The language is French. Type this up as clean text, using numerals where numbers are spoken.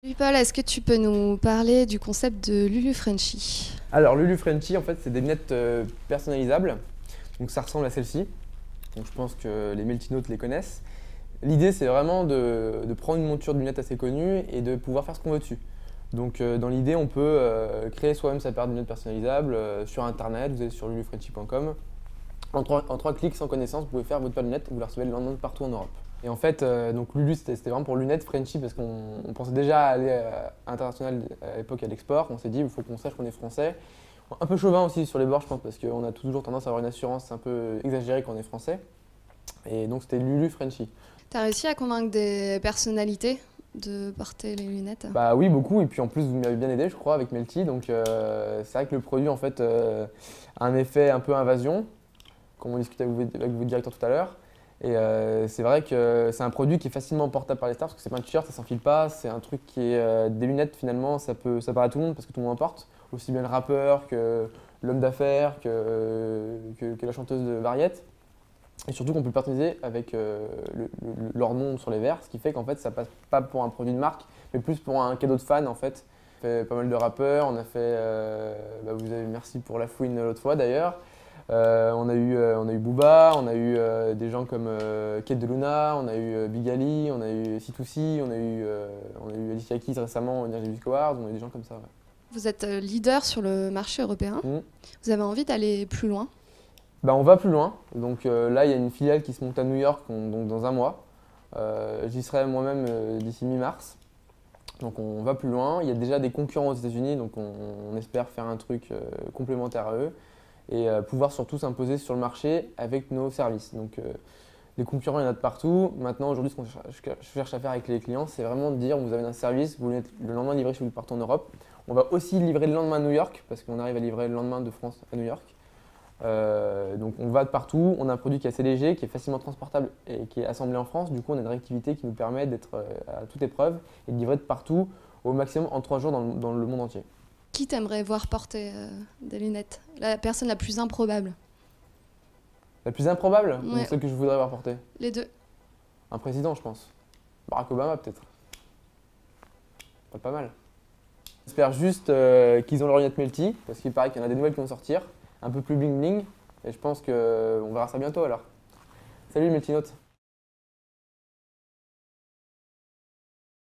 Oui, Paul, est-ce que tu peux nous parler du concept de Lulu Frenchy? Alors Lulu Frenchy, en fait, c'est des lunettes personnalisables. Donc ça ressemble à celle-ci. Donc je pense que les Meltinotes les connaissent. L'idée, c'est vraiment de prendre une monture de lunettes assez connue et de pouvoir faire ce qu'on veut dessus. Donc dans l'idée, on peut créer soi-même sa paire de lunettes personnalisables sur Internet. Vous allez sur lulufrenchy.com. En trois clics sans connaissance, vous pouvez faire votre paire de lunettes et vous la recevez le lendemain partout en Europe. Et en fait, donc Lulu, c'était vraiment pour lunettes Frenchy parce qu'on pensait déjà aller à international à l'époque à l'export. On s'est dit, il faut qu'on sache qu'on est français. Un peu chauvin aussi sur les bords, je pense, parce qu'on a toujours tendance à avoir une assurance un peu exagérée quand on est français. Et donc c'était Lulu Frenchy. T'as réussi à convaincre des personnalités de porter les lunettes? Bah oui, beaucoup. Et puis en plus, vous m'avez bien aidé, je crois, avec Melty. Donc c'est vrai que le produit, en fait, a un effet un peu invasion, comme on discutait avec votre directeur tout à l'heure. Et c'est vrai que c'est un produit qui est facilement portable par les stars parce que c'est pas un t-shirt, ça s'enfile pas. C'est un truc qui est des lunettes finalement, ça parle à tout le monde parce que tout le monde en porte. Aussi bien le rappeur que l'homme d'affaires que la chanteuse de variette. Et surtout qu'on peut le personnaliser avec leur nom sur les verres, ce qui fait qu'en fait ça passe pas pour un produit de marque, mais plus pour un cadeau de fan en fait. On a fait pas mal de rappeurs, on a fait, vous avez merci pour la fouine l'autre fois d'ailleurs. On a eu Booba, on a eu des gens comme Kate de Luna, on a eu Big Ali, on a eu C2C, on a eu Alicia Keys récemment au Energy Music Awards, on a eu des gens comme ça. Ouais. Vous êtes leader sur le marché européen. Mm. Vous avez envie d'aller plus loin? Bah, on va plus loin. Donc là, il y a une filiale qui se monte à New York donc dans un mois. J'y serai moi-même d'ici mi-mars. Donc on va plus loin. Il y a déjà des concurrents aux États-Unis, donc on espère faire un truc complémentaire à eux et pouvoir surtout s'imposer sur le marché avec nos services. Donc les concurrents, il y en a de partout. Maintenant, aujourd'hui, ce qu'on cherche à faire avec les clients, c'est vraiment de dire vous avez un service, vous voulez le lendemain livrer si vous partez en Europe. On va aussi livrer le lendemain à New York parce qu'on arrive à livrer le lendemain de France à New York. Donc on va de partout, on a un produit qui est assez léger, qui est facilement transportable et qui est assemblé en France. Du coup, on a une réactivité qui nous permet d'être à toute épreuve et de livrer de partout au maximum en 3 jours dans le monde entier. Qui t'aimerais voir porter des lunettes? La personne la plus improbable? La plus improbable, ou Ouais, celle que je voudrais avoir portée? les deux. Un président, je pense. Barack Obama, peut-être. Pas mal. J'espère juste qu'ils ont leur lunette Melty, parce qu'il paraît qu'il y en a des nouvelles qui vont sortir, un peu plus bling bling, et je pense qu'on verra ça bientôt alors. Salut Melty Note.